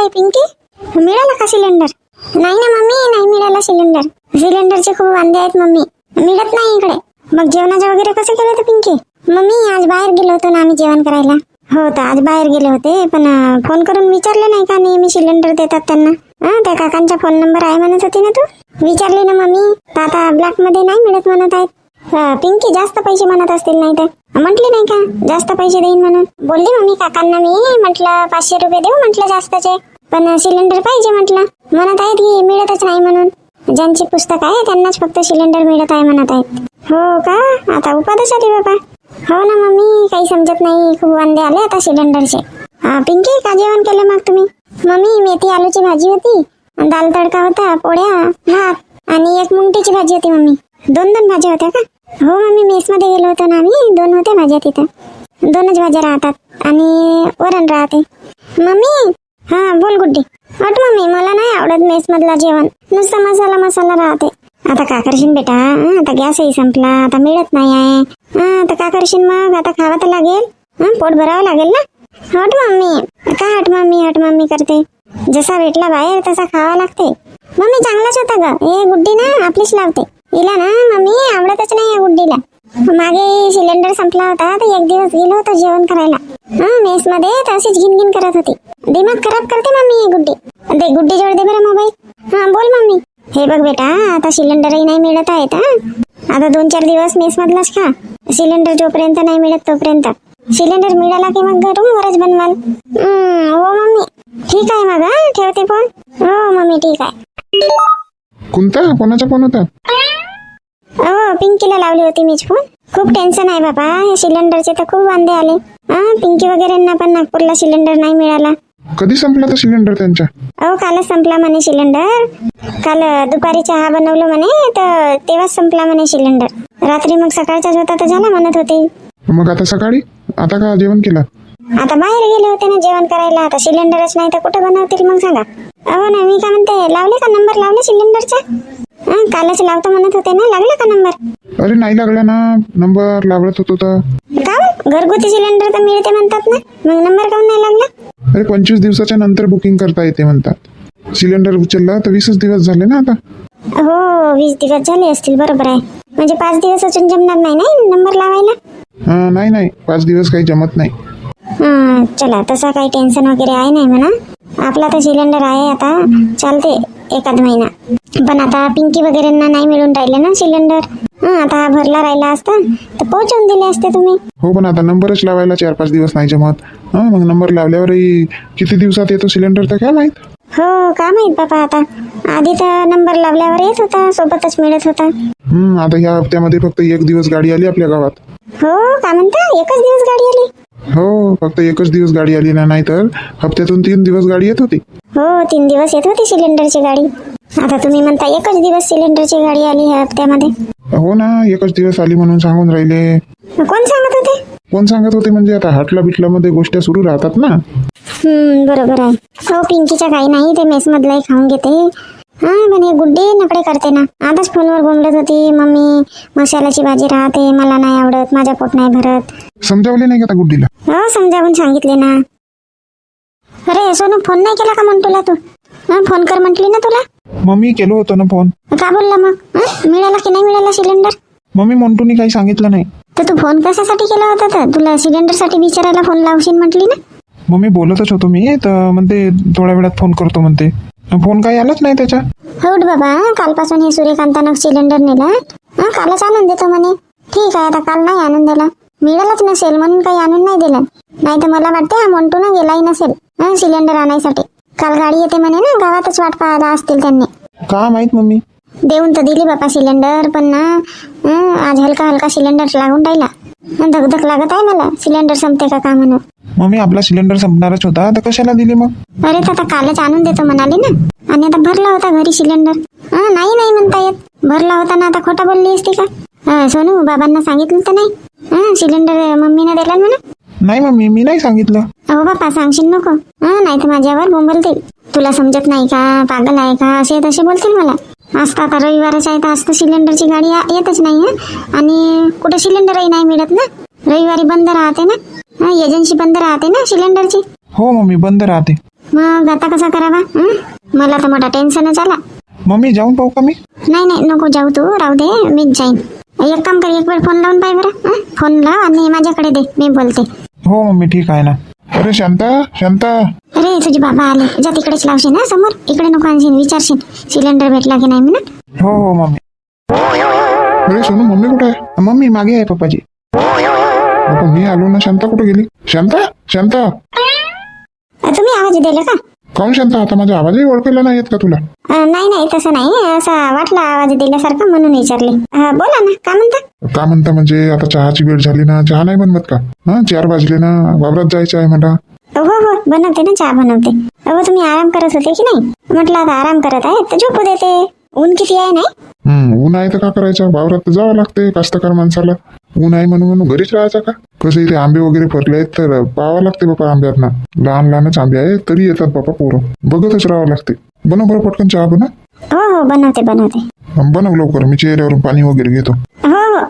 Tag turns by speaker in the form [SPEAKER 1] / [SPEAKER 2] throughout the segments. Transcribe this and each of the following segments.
[SPEAKER 1] बाई पिंकी, मिळाला का सिलेंडर? नाही ना मम्मी, नाही मिळाला सिलेंडर. सिलेंडरचे खूप वांदे आहेत मम्मी, मिळत नाही इकडे. मग जेवणाचं वगैरे कसं केलं तर पिंकी? मम्मी आज बाहेर गेलो होतो ना आम्ही जेवण करायला. हो तर आज बाहेर गेले होते, पण फोन करून विचारले नाही का नेहमी सिलेंडर देतात त्यांना? त्या काकांचा फोन नंबर आहे म्हणत होती ना तू? विचारली ना मम्मी, तर आता ब्लॅक मध्ये नाही मिळत म्हणत आहेत. पिंकी जास्त पैसे म्हणत असतील, नाही तर म्हटली नाही का जास्त पैसे देईन म्हणून? बोलली मम्मी काकांना मी, म्हटलं 500 रुपये देऊ म्हटलं जास्तचे, पण सिलेंडर पाहिजे म्हटलं. म्हणत आहेत की मिळतच नाही म्हणून. ज्यांची पुस्तक आहे त्यांनाच फक्त सिलेंडर मिळत आहे म्हणत आहेत. हो का? आता उपादच आली बाबा. हो ना मम्मी, काही समजत नाही, खूप वांदे आले आता सिलेंडरचे. पिंकी का जेवण केलं मग तुम्ही? मम्मी मेथी आलूची भाजी होती, दाल तडका होता, पोळ्या, भात आणि एक मुंगटीची भाजी होती मम्मी. 2 भाज्या होत्या का? हो मम्मी, मेस मध्ये गेलो होतो ना आम्ही, 2 होत्या भाज्या तिथं. 2च भाज्या राहतात आणि वरण राहते. मम्मी हा बोल गुड्डी. हट मम्मी, मला नाही आवडत मेस मधला जेवण, नुसतं मसाला मसाला राहते. आता का करशील बेटा, आता गॅसही संपला, आता मिळत नाही आहे. आता का करशील मग? आता खावं तर लागेल, पोट भरावं लागेल ना. हट मम्मी, का हट मम्मी करते? जसा भेटला बाहेर तसा खावा लागते. मम्मी चांगलाच होता ग, हे गुड्डी ना आपलीच लावते. हिला ना मम्मी आवडतच नाही या गुड्डीला. मागे सिलेंडर संपला होता तर एक दिवस गेलो होतो जेवण करायला मेस मध्ये, तशीच घिनघिन करत होती. दिमाग खराब करते मम्मी ही गुड्डी. दे गुड्डी जोड दे बरं मोबाईल. हा बोल मम्मी. हे बघ बेटा, आता सिलेंडरही नाही मिळत आहेत. आता 2-4 दिवस मेस मधलाच खा. सिलेंडर जोपर्यंत नाही मिळत तोपर्यंत. सिलेंडर मिळाला की मग रूमवरच बनवाल. हो मम्मी ठीक आहे मग, ठेवते फोन. हो मम्मी ठीक आहे.
[SPEAKER 2] कोणाचा फोन होता?
[SPEAKER 1] हो पिंकीला लावली होती मीच फोन. खूप टेन्शन आहे बाबा, हे सिलेंडरचे तर खूप वांदे आले. पिंकी वगैरेंना पण नागपूरला सिलेंडर नाही मिळाला.
[SPEAKER 2] कधी संपला तर सिलेंडर त्यांच्या?
[SPEAKER 1] कालच संपला म्हणे सिलेंडर. काल दुपारी चहा बनवलं म्हणे, तर तेव्हाच संपला म्हणे सिलेंडर. रात्री मग सकाळचाच होता तर झाला म्हणत होते.
[SPEAKER 2] मग आता सकाळी आता का जेवण केलं?
[SPEAKER 1] आता बाहेर गेले होते ना जेवण करायला, आता सिलेंडरच नाही तर कुठं बनवतील मग सांगा. हो ना, मी काय म्हणते, लावले का नंबर? लावले सिलेंडरचा? कालच लावतो म्हणत होते ना, लागला का नंबर?
[SPEAKER 2] अरे नाही लागला ना नंबर, लावत होतो तर.
[SPEAKER 1] का घरगुती सिलेंडर तर मिळते म्हणतात ना, मग नंबर काऊन नाही लागला?
[SPEAKER 2] अरे 25 दिवसाच्या नंतर बुकिंग करता येते म्हणतात. सिलेंडर उचलला तर 20 दिवस झाले ना आता.
[SPEAKER 1] हो 20 दिवस झाले असतील, बरोबर आहे. म्हणजे 5 दिवस अजून जमणार नाही ना नंबर लावायला?
[SPEAKER 2] नाही 5 दिवस काही जमत नाही.
[SPEAKER 1] चला तसा काही टेन्शन वगैरे आहे नाही म्हणा. आपला तर सिलेंडर आहे, आता चालते एखाद महिना. पण आता पिंकी वगैरेंना नाही मिळून राहिले ना सिलेंडर. आता हा भरला राहिला असता तर पोहोचवून दिले असते तुम्ही.
[SPEAKER 2] हो पण आता नंबरच लावायला 4-5 दिवस नाही जमत. मग नंबर लावल्यावरही किती दिवसात येतो सिलेंडर तर काय माहित.
[SPEAKER 1] हो का माहित बाबा, आता आधी तर नंबर लावल्यावर येत होता, सोबतच मिळत होता.
[SPEAKER 2] आता ह्या हप्त्यामध्ये फक्त 1 दिवस गाडी आली आपल्या गावात.
[SPEAKER 1] हो का म्हणता, एकच दिवस गाडी आली?
[SPEAKER 2] हो फक्त 1 दिवस गाडी आली ना, नाही तर हप्त्यातून 3 दिवस गाडी येत होती.
[SPEAKER 1] हो 3 दिवस येत होती सिलेंडरची गाडी. आता तुम्ही म्हणता एकच दिवस सिलेंडरची गाडी आली ह्या हप्त्यामध्ये.
[SPEAKER 2] हो ना, 1 दिवस आली म्हणून सांगून राहिले.
[SPEAKER 1] कोण सांगत होते?
[SPEAKER 2] कोण सांगत होते म्हणजे आता हाटला बिटला मध्ये गोष्टी सुरू राहतात ना.
[SPEAKER 1] बरोबर आहे. हो पिंकीच्या काही नाही, ते मेस मधलाही खाऊन घेते. पण हे गुड्डी नकडे करते ना. आताच फोनवर बोंबलत होती, मम्मी मसाल्याची भाजी राहते, मला नाही आवडत, माझ्या पोट नाही भरत.
[SPEAKER 2] समजावले नाही का त्या गुड्डीला?
[SPEAKER 1] हो समजावून सांगितले ना. अरे सोनू फोन नाही केला का म्हणून तू? फोन कर म्हटली ना तुला.
[SPEAKER 2] मम्मी केलो होतो ना फोन.
[SPEAKER 1] का बोलला मग? मिळाला की नाही मिळाला सिलेंडर?
[SPEAKER 2] मम्मी मोंटूनी काही सांगितलं नाही.
[SPEAKER 1] तर तू फोन कशासाठी केला होता? तर तुला सिलेंडर साठी विचारायला फोन लावशील म्हटली ना.
[SPEAKER 2] मम्मी बोलतच होतो मी, तर म्हणते थोड्या वेळात फोन करतो म्हणते. फोन काही आलाच नाही त्याच्या.
[SPEAKER 1] हो बाबा, कालपासून हे सूर्यकांतानं सिलेंडर नेला. कालच आणून देतो म्हणे. ठीक आहे, आता काल नाही आणून दिला, मिळालंच नसेल म्हणून काही आणून नाही दिलं. नाही तर मला वाटते हा मोंटून गेलाही नसेल सिलेंडर आणायसाठी. काल गाडी येते म्हणे ना, गावातच वाट पाहायला असतील त्यांनी.
[SPEAKER 2] का माहित मम्मी.
[SPEAKER 1] देऊन तर दिली बापा सिलेंडर, पण ना आज हलका हलका सिलेंडर लागून राहिला. धकधक लागत आहे मला, सिलेंडर संपते का म्हणून.
[SPEAKER 2] मम्मी आपला सिलेंडर संपणारच होता तर कशाला दिली मग?
[SPEAKER 1] अरे तर आता कालच आणून देतो म्हणाली ना, आणि आता भरला होता घरी सिलेंडर. नाही म्हणता येत, भरला होता ना, आता खोटा बोलली असती का? सोनू बाबांना सांगितलं तर नाही सिलेंडर मम्मीने दिला म्हणा?
[SPEAKER 2] नाही मम्मी मी नाही सांगितलं.
[SPEAKER 1] हो बापा सांगशील नको, नाही तर माझ्यावर बोंबलतील. तुला समजत नाही का, पागल आहे का, असे तसे बोलतील मला. आज तर आता रविवारच आहे, तर आज तर सिलेंडरची गाडी येतच नाही. आणि कुठे सिलेंडरही नाही मिळत ना, रविवारी बंद राहते ना, एजन्सी बंद राहते ना सिलेंडरची.
[SPEAKER 2] हो मम्मी बंद राहते.
[SPEAKER 1] मग आता कसा करावा? मला तर मोठा टेन्शनच आला.
[SPEAKER 2] मम्मी जाऊन पाहू का मी?
[SPEAKER 1] नाही नाही, नको जाऊ तू, राहू दे, मीच जाईन. एक काम कर, एक वेळ फोन लावून पाय बरं. फोन लाव आणि माझ्याकडे दे, मी बोलते.
[SPEAKER 2] हो मम्मी ठीक आहे ना. अरे शांता शांता.
[SPEAKER 1] अरे तुझे बाबा आले, जा तिकडेच लावशील ना समोर, इकडे नको आणशील. विचारशील सिलेंडर भेटला की नाही म्हणून.
[SPEAKER 2] हो हो मम्मी. अरे सोनू मम्मी कुठे आहे? मम्मी मागे आहे पप्पाजी. बाबा मी आलो ना. शांता कुठे गेली? शांता शांता.
[SPEAKER 1] तुम्ही आवाज दिला का?
[SPEAKER 2] काऊन शांता? आता माझा आवाजही ओळखायला नाही येत का तुला?
[SPEAKER 1] नाही नाही, तसं नाही, असा वाटला आवाज दिल्यासारखा म्हणून विचारले. बोला ना, का म्हणता?
[SPEAKER 2] का म्हणता म्हणजे आता चहाची वेळ झाली ना, चहा नाही बनवत का? 4 वाजले ना, वावरात जायचं आहे मला.
[SPEAKER 1] हो हो बनवते ना, चहा बनवते. अहो तुम्ही आराम करत होते की नाही? म्हटलं आता आराम करत आहे तर झोपू देते. ऊन किती आहे नाही?
[SPEAKER 2] ऊन आहे तर का करायचं? वावरात तर जावं लागते कास्तकार माणसाला. ऊन आहे म्हणून घरीच राहायचं का? कसं इथे आंबे वगैरे फरले आहेत तर पाहावं लागते बाबा आंब्यात ना. लहान लहानच आंबे आहेत तरी येतात बाबा पोरं. बघतच राहावं लागते. बनव बरं पटकन चहा बनव.
[SPEAKER 1] हो हो बनवते बनवते.
[SPEAKER 2] बनव लवकर, मी चेहऱ्यावरून पाणी वगैरे घेतो.
[SPEAKER 1] हो हो.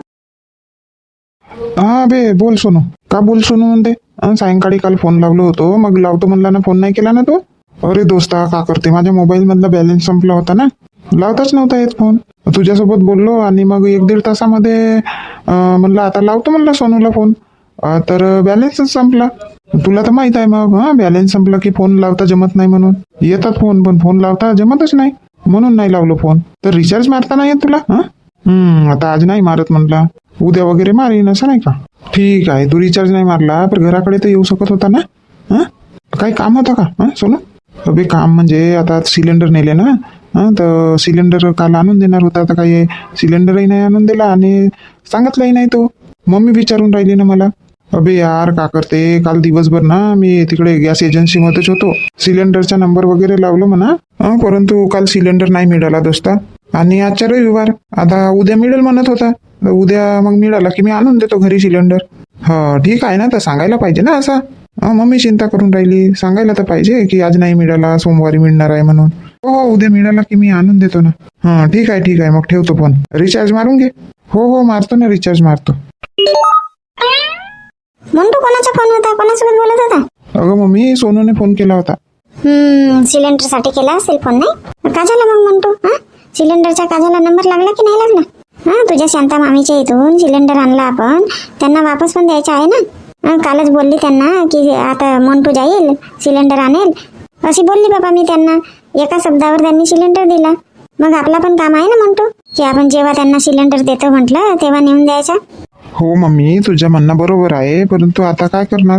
[SPEAKER 2] हा बे बोल सोनू. का बोल सोनू म्हणते? सायंकाळी काल फोन लावलो होतो, मग लावतो म्हणला ना, फोन नाही केला ना तू? अरे दोस्ता का करते, माझ्या मोबाईल मधला बॅलन्स संपला होता ना, लावताच नव्हता येत फोन. तुझ्यासोबत बोललो आणि मग 1-1.5 तासामध्ये म्हणलं आता लावतो म्हणलं सोनूला फोन, तर बॅलन्सच संपला. तुला तर माहित आहे मग, बॅलन्स संपला की फोन लावता जमत नाही म्हणून. येतात फोन पण फोन लावता जमतच नाही, म्हणून नाही लावलो फोन. तर रिचार्ज मारता नाही येत तुला? आता आज नाही मारत म्हटला, उद्या वगैरे मारीन असं नाही का? ठीक आहे, तू रिचार्ज नाही मारला पण घराकडे तर येऊ शकत होता ना. काही काम होतं का सोनू? अबे काम म्हणजे आता सिलेंडर नेले ना, तर सिलेंडर काल आणून देणार होता, तर काही सिलेंडरही नाही आणून दिला आणि सांगितलंही नाही तो. मम्मी विचारून राहिली ना मला. अबे यार का करते, काल दिवसभर ना मी तिकडे गॅस एजन्सीमध्येच होतो. सिलेंडरचा नंबर वगैरे लावलो म्हणा, परंतु काल सिलेंडर नाही मिळाला दोस्ता. आणि आजच्या रविवार, आता उद्या मिळेल म्हणत होता. उद्या मग मिळाला की मी आणून देतो घरी सिलेंडर. ठीक आहे ना, तर सांगायला पाहिजे ना असा. मम्मी चिंता करून राहिली, सांगायला तर पाहिजे की आज नाही मिळाला, सोमवारी मिळणार आहे म्हणून. हो उद्या मिळाला की मी आणून देतो ना. ठीक आहे मग ठेवतो फोन. रिचार्ज मारून घे. हो मारतो ना, रिचार्ज मारतो.
[SPEAKER 1] मंटू कोणाचा फोन होता? कोणासोबत बोलत होता?
[SPEAKER 2] अगं मम्मी सोनूने फोन केला होता.
[SPEAKER 1] सिलेंडर साठी केला असेल फोन नाही? का झालं मग मंटू? सिलेंडरच्या काजाला नंबर लागला की नाही लागला? तुझ्या शांता मामीच्या इथून सिलेंडर आणला आपण, त्यांना वापस पण द्यायचा आहे ना. कालच बोलली त्यांना की आता मंटू जाईल सिलेंडर आणेल, अशी बोलली बाबा मी त्यांना. एका शब्दावर त्यांनी सिलेंडर दिला. मग आपला पण काम आहे ना मंटू, की आपण जेव्हा त्यांना सिलेंडर देतो म्हटलं तेव्हा नेऊन द्यायचा.
[SPEAKER 2] हो मम्मी तुझं म्हणणं बरोबर आहे, परंतु आता काय करणार?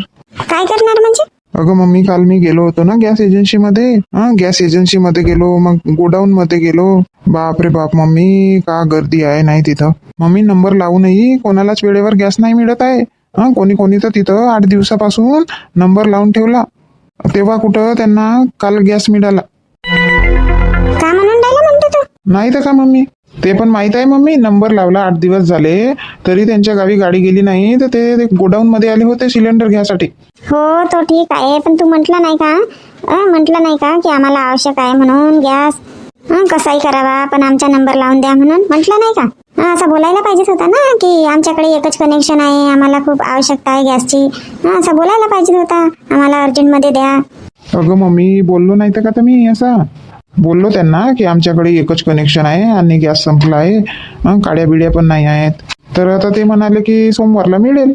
[SPEAKER 1] काय करणार म्हणजे?
[SPEAKER 2] अगं मम्मी काल मी गेलो होतो ना गॅस एजन्सीमध्ये. गॅस एजन्सीमध्ये गेलो, मग गोडाऊन मध्ये गेलो. बापरे बाप मम्मी का गर्दी आहे नाही तिथं. मम्मी नंबर लावूनही कोणालाच वेळेवर गॅस नाही मिळत आहे. कोणी तर तिथं 8 दिवसापासून नंबर लावून ठेवला, तेव्हा कुठं त्यांना काल गॅस मिळाला.
[SPEAKER 1] का म्हणून राहिला म्हणतो तू?
[SPEAKER 2] नाही तर का मम्मी, ते पण माहित आहे मम्मी. नंबर लावला 8 दिवस झाले तरी त्यांच्या गावी गाडी गेली नाही, तर ते गोडाऊन मध्ये आले होते सिलेंडर घ्यासाठी.
[SPEAKER 1] हो तो ठीक आहे, पण तू म्हटलं नाही का की आम्हाला आवश्यक आहे म्हणून गॅस, कसाही करावा पण आमचा नंबर लावून द्या म्हणून म्हटलं नाही का? असं बोलायला पाहिजेच होता ना, की आमच्याकडे एकच कनेक्शन आहे, आम्हाला खूप आवश्यकता आहे गॅसची. असं बोलायला पाहिजे होता, आम्हाला अर्जंट मध्ये द्या.
[SPEAKER 2] अगं मम्मी बोललो नाही तर का तुम्ही? असं बोललो त्यांना की आमच्याकडे एकच कनेक्शन आहे आणि गॅस संपला आहे, काड्या बिड्या पण नाही आहेत. तर आता ते म्हणाले की सोमवारला मिळेल.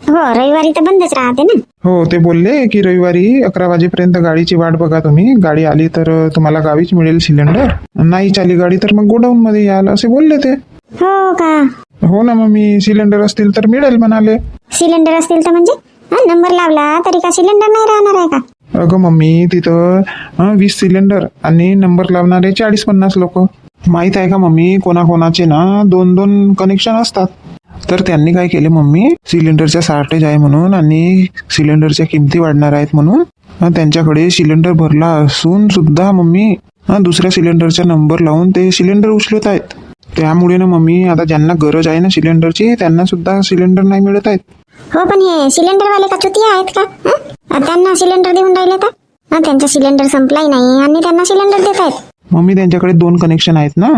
[SPEAKER 1] हो रविवारी तर बंदच राहते ना.
[SPEAKER 2] हो ते बोलले की रविवारी 11 वाजेपर्यंत गाडीची वाट बघा तुम्ही, गाडी आली तर तुम्हाला गावीच मिळेल सिलेंडर, नाही चाली गाडी तर मग गोडाऊन मध्ये याल असे बोलले ते.
[SPEAKER 1] हो का?
[SPEAKER 2] हो ना मम्मी, सिलेंडर असतील तर मिळेल म्हणाले.
[SPEAKER 1] सिलेंडर असतील तर म्हणजे नंबर लावला तरी का सिलेंडर नाही राहणार आहे का?
[SPEAKER 2] अगं मम्मी तिथं 20 सिलेंडर आणि नंबर लावणारे 40-50 लोक. माहित आहे का मम्मी, कोणाकोणाचे ना 2-2 कनेक्शन असतात. तर त्यांनी काय केले मम्मी, सिलेंडरच्या शॉर्टेज आहे म्हणून आणि सिलेंडरच्या किमती वाढणार आहेत म्हणून त्यांच्याकडे सिलेंडर भरला असून सुद्धा मम्मी दुसऱ्या सिलेंडरचा नंबर लावून ते सिलेंडर उचलत आहेत. त्यामुळे ना मम्मी आता ज्यांना गरज आहे ना सिलेंडरची त्यांना सुद्धा सिलेंडर नाही मिळत आहेत.
[SPEAKER 1] हो पण हे सिलेंडरवाले का चुतिया आहेत का? त्यांना सिलेंडर देऊन राहिले तर त्यांचा सिलेंडर संपलाही नाही आणि त्यांना सिलेंडर देत आहेत.
[SPEAKER 2] मम्मी त्यांच्याकडे 2 कनेक्शन आहेत ना,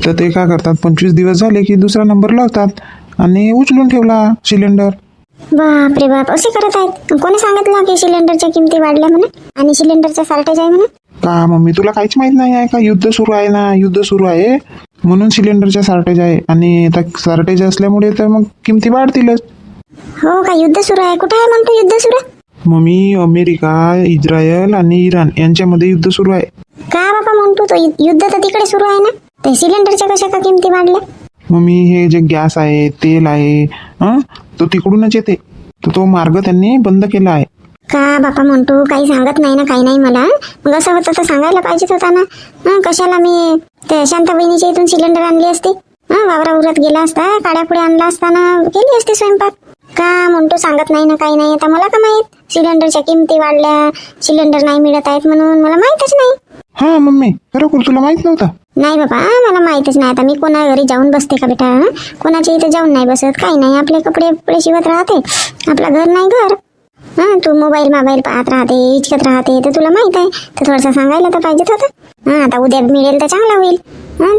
[SPEAKER 2] तर ते काय करतात 25 दिवस झाले की दुसरा नंबर लावतात आणि उचलून ठेवला सिलेंडर.
[SPEAKER 1] बापरे बाप, असे करत आहेत. कोणी सांगितलं की सिलेंडरच्या किमती वाढल्या म्हणून आणि सिलेंडरचा शॉर्टेज आहे म्हणून?
[SPEAKER 2] का मम्मी तुला काहीच माहित नाही आहे का? युद्ध सुरू आहे ना, युद्ध सुरू आहे म्हणून सिलेंडरचा शॉर्टेज आहे. आणि आता शॉर्टेज असल्यामुळे तर मग किमती वाढतीलच.
[SPEAKER 1] हो का, युद्ध सुरू आहे? कुठं आहे म्हणतो युद्ध सुरू?
[SPEAKER 2] मम्मी अमेरिका, इस्रायल आणि इराण यांच्यामध्ये युद्ध सुरू आहे.
[SPEAKER 1] का बापा म्हणतो, तो युद्ध तर तिकडे सुरू आहे ना, ते सिलेंडरच्या कशा का किमती वाढल्या?
[SPEAKER 2] मम्मी हे जे गॅस आहे, तेल आहे, तो तिकडूनच येते. तर तो मार्ग त्यांनी बंद केला आहे.
[SPEAKER 1] का बापा म्हणतो, काही सांगत नाही ना, काही नाही मला. मग असं होतं तर सांगायला पाहिजेत होता ना. कशाला मी ते शांता बहिणीच्या इथून सिलेंडर आणली असती. वावरात गेला असता, काड्यापुढे आणला असताना केली असती स्वयंपाक. का म्हणतो सांगत नाही ना, काही नाही. आता मला का माहित सिलेंडरच्या किमती वाढल्या, सिलेंडर नाही मिळत आहेत म्हणून? मला माहितच नाही.
[SPEAKER 2] हा मम्मी, खरोखर तुला माहित नव्हतं?
[SPEAKER 1] नाही बाबा, मला माहितच नाही. आता मी कोणा घरी जाऊन बसते का बेटा? कोणाच्या इथे जाऊन नाही बसत, काही नाही. आपले कपडे शिवत राहते. आपलं घर नाही घर. तू मोबाईल पाहत राहते, इचकत राहते, तर तुला माहित आहे. तर थोडंसं सांगायला तर पाहिजेत होतं. आता उद्या मिळेल तर चांगला होईल.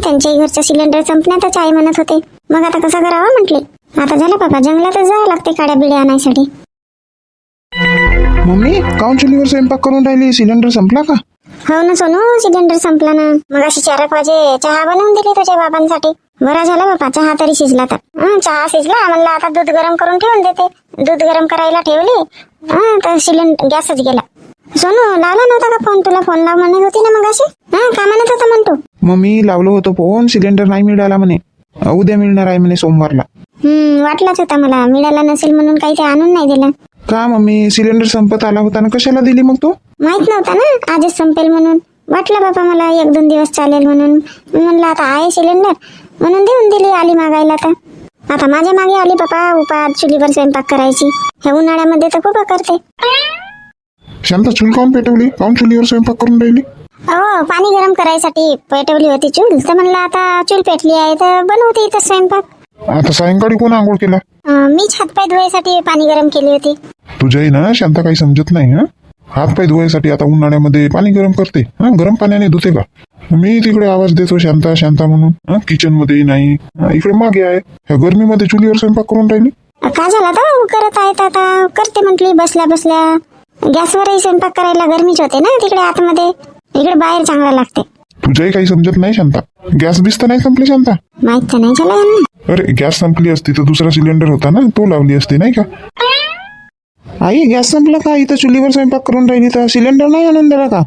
[SPEAKER 1] त्यांच्याही घरचा सिलेंडर संपण्यातच आहे म्हणत होते. मग आता कसं करावं म्हटले. आता झालं बाबा, जंगलातच जावं लागते काड्या बिड्या आणायसाठी.
[SPEAKER 2] मम्मी काऊन चुलीवर स्वयंपाक करून राहिली? सिलेंडर संपला का?
[SPEAKER 1] हो ना सोनू, सिलेंडर संपला ना. मग अशी 4 वाजे चहा बनवून दिली तुझ्या बाबांसाठी. बरा झाला बाबा, चहा तरी शिजला. तर चहा शिजला म्हणलं, आता दूध गरम करून ठेवून देते. दूध गरम करायला ठेवली तर सिलेंडर गॅसच गेला. सोनू, लावला नव्हता का फोन? तुला फोन लाव म्हणत होती ना मग अशी. का म्हणत होता म्हणतो?
[SPEAKER 2] मम्मी लावलो होतो फोन, सिलेंडर नाही मिळाला म्हणे. उद्या मिळणार आहे म्हणे, सोमवारला.
[SPEAKER 1] वाटलाच होता मला, मिळाला नसेल म्हणून काही ते आणून नाही दिला.
[SPEAKER 2] का मम्मी, सिलेंडर संपत आला होता ना, कशाला दिली मग तू?
[SPEAKER 1] माहित नव्हता ना आजच संपेल म्हणून. वाटलं बाबा मला 1-2 दिवस चालेल म्हणून. म्हणलं आता आहे सिलेंडर म्हणून देऊन दिली. आली मागायला तर आता माझ्या मागे आली बाबा उपास चुलीवर स्वयंपाक करायची. ह्या उन्हाळ्यामध्ये तर खूप करते.
[SPEAKER 2] शांता चूल काऊन पेटवली? काऊन चुलीवर स्वयंपाक करून राहिली?
[SPEAKER 1] हो, पाणी गरम करायसाठी पेटवली होती चूल. तर म्हणलं आता चूल पेटली आहे तर बनवते इथं स्वयंपाक.
[SPEAKER 2] आता सायंकाळी कोण आंघोळ केला?
[SPEAKER 1] मीच हातपाय धुवायसाठी पाणी गरम केली होती.
[SPEAKER 2] तुझ्याही ना शांता काही समजत नाही. हातपाय धुवायसाठी आता उन्हाळ्यामध्ये पाणी गरम करते? गरम पाण्याने धुते का? मी तिकडे आवाज देतो शांता शांता म्हणून, किचन मध्ये नाही, इकडे मागे आहे. ह्या गरमीमध्ये चुलीवर स्वयंपाक करून राहिली?
[SPEAKER 1] का झाला तर करत आहेत आता. करते म्हटली बसल्या बसल्या. गॅसवरही स्वयंपाक करायला गरमीच होते ना तिकडे आतमध्ये. इकडे बाहेर चांगला लागते.
[SPEAKER 2] तुझ्याही काही समजत नाही शांता. गॅस बिस तर नाही संपली शांता?
[SPEAKER 1] माहित तर नाही झालं यांना.
[SPEAKER 2] अरे गॅस संपली असती तर दुसरा सिलेंडर होता ना, तो लावली असती नाही का? आई गॅस संपला का? इथं चुलीवर स्वयंपाक करून राहिली तर सिलेंडर नाही आणून दिला का?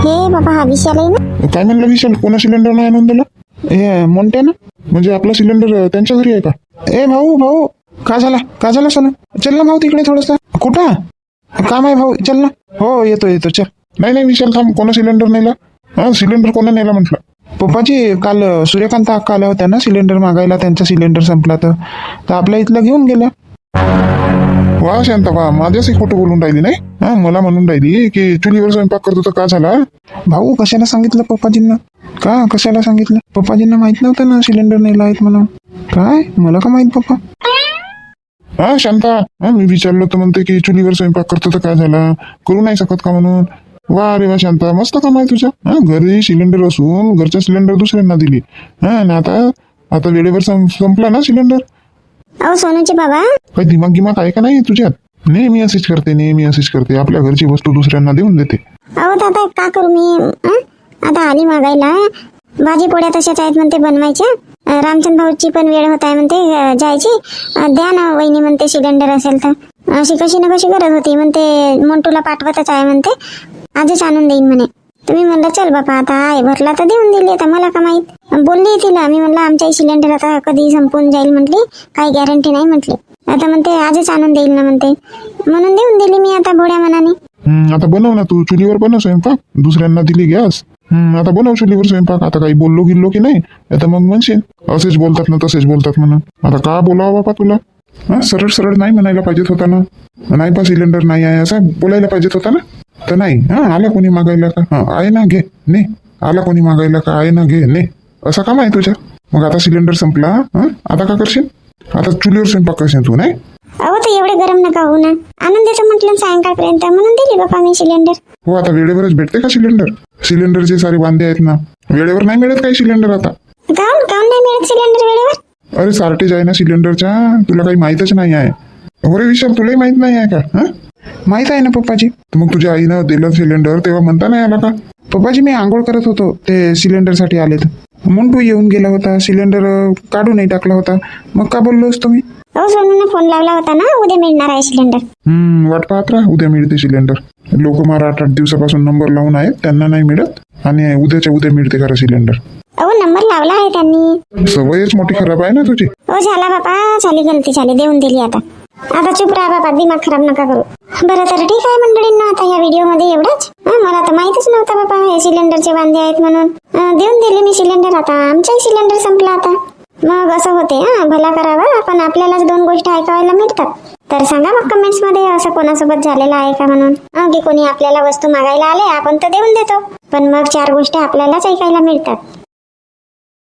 [SPEAKER 1] हे बाबा, हा विशाल आहे ना?
[SPEAKER 2] काय म्हणलं विशाल? कोणा सिलेंडर नाही आणून दिला? हे मोठ्या ना, म्हणजे आपला सिलेंडर त्यांच्या घरी आहे का? ए भाऊ का झाला सोनू? चल ना भाऊ तिकडे थोडंसं. कुठं काम आहे भाऊ? चल ना. हो येतो चल. नाही विशाल थांब. कोणा सिलेंडर नेला? सिलेंडर कोणा नेला म्हटलं? पप्पाजी काल सूर्यकांत अक्का आल्या होत्या ना सिलेंडर मागायला. त्यांचा सिलेंडर संपला तर आपल्या इथला घेऊन गेल्या. वा शांता वा, माझ्याशी खोटं बोलून राहिली नाही. मला म्हणून राहिली की चुलीवर स्वयंपाक करतो तर का झाला? भाऊ कशाला सांगितलं पप्पाजींना? का कशाला सांगितलं? पप्पाजींना माहित नव्हतं ना सिलेंडर नेला आहेत म्हणून. काय मला का माहित पप्पा? शांता मी विचारलं तर म्हणते की चुलीवर स्वयंपाक करतो तर काय झाला, करू नाही शकत का म्हणून. वा रे वा शांता, मस्त काम आहे तुझ्या. घरी सिलेंडर असून घरचा सिलेंडर दुसऱ्यांना दिली. आणि आता वेळेवर संपला ना सिलेंडर.
[SPEAKER 1] अहो सोनूचे बाबा,
[SPEAKER 2] काही दिमाग आहे का नाही तुझ्यात? नेहमी अशीच करते. आपल्या घरची वस्तू दुसऱ्यांना देऊन देते.
[SPEAKER 1] अहो दादा का करू मी? आता आली मागायला. भाजी पोळ्या तशाच आहेत म्हणते बनवायच्या. रामचंद भाऊची पण वेळ होत आहे म्हणते जायची. द्या ना वहिनी म्हणते सिलेंडर असेल तर. अशी कशी ना कशी करत होती म्हणते. मोंटूला पाठवतच आहे म्हणते, आजच आणून देईन म्हणे. तुम्ही म्हणलं चल बापा आता आहे भरला तर देऊन दिली. आता मला का माहित. बोलली तिला मी म्हणलं आमच्याही सिलेंडर आता कधी संपून जाईल म्हटली, काही गॅरंटी नाही म्हटली. आता म्हणते आजच आणून देईल ना म्हणते, म्हणून देऊन दिली मी आता भोळ्या मनाने.
[SPEAKER 2] आता बनव ना तू चुलीवर बनव स्वयंपाक. दुसऱ्यांना दिली गॅस. आता बनव चुलीवर स्वयंपाक. आता काही बोललो गिल्लो की नाही आता मग म्हणशील असेच बोलतात ना तसेच बोलतात म्हणून. आता का बोलावं बापा तुला? सरळ नाही म्हणायला पाहिजेत होता ना. नाही बा सिलेंडर नाही आहे असं बोलायला पाहिजेत होता ना. तर नाही आला कोणी मागायला का आहे ना घे ने, आला कोणी मागायला का आहे ना घे ने, असं काम आहे तुझ्या. मग आता सिलेंडर संपला आता का करशील? आता चुलीवर स्वयंपाक करशील तू नाही?
[SPEAKER 1] अहो तर एवढे गरम नका होऊ ना. आणून देतो म्हटलं सायंकाळपर्यंत म्हणून दिली बापा मी सिलेंडर.
[SPEAKER 2] हो आता वेळेवरच भेटते का सिलेंडर? सिलेंडरचे सारे वांदे आहेत ना. वेळेवर नाही मिळत काही सिलेंडर आता.
[SPEAKER 1] काऊन नाही मिळत सिलेंडर वेळेवर?
[SPEAKER 2] अरे शॉर्टेज आहे ना सिलेंडरच्या, तुला काही माहीतच नाही आहे.
[SPEAKER 3] अरे विशाल तुलाही माहित नाही आहे का? हा?
[SPEAKER 2] माहित आहे ना पप्पाजी.
[SPEAKER 3] तर मग तुझ्या आईनं दिलं सिलेंडर तेव्हा म्हणता नाही आला का?
[SPEAKER 2] पप्पाजी मी आंघोळ करत होतो, ते सिलेंडरसाठी आले तर मुंटू येऊन गेला होता, सिलेंडर काढूनही टाकला होता. मग का बोललो असतो मी?
[SPEAKER 1] हो सोनूने फोन लावला होता ना, उद्या मिळणार आहे सिलेंडर.
[SPEAKER 3] वाट पाहत राहा, उद्या मिळते सिलेंडर. लोक मारा 8-8 दिवसापासून नंबर लावून आहेत, त्यांना नाही मिळत आणि उद्याच्या उद्या मिळते खरं सिलेंडर.
[SPEAKER 1] अहो नंबर लावला आहे त्यांनी.
[SPEAKER 3] सवयच मोठी खराब आहे ना तुझी.
[SPEAKER 1] हो झाला बाबा, झाली गलती झाली, देऊन दिली आता. आता चुप राहा बाबा, दिमाग खराब नका करू. बरं तर ठीक आहे मंडळींना, आता या व्हिडिओ मध्ये एवढंच. मला तर माहितच नव्हतं बाबा हे सिलेंडरचे वांदे आहेत म्हणून. देऊन दिले मी सिलेंडर, आता आमचाही सिलेंडर संपला आता. मग असं होते, भला करावा पण आपल्यालाच 2 गोष्टी ऐकायला मिळतात. तर सांगा मग कमेंट्स मध्ये असं कोणासोबत झालेलं आहे का म्हणून, की कोणी आपल्याला वस्तू मागायला आले आपण तर देऊन देतो, पण मग 4 गोष्टी आपल्यालाच ऐकायला मिळतात.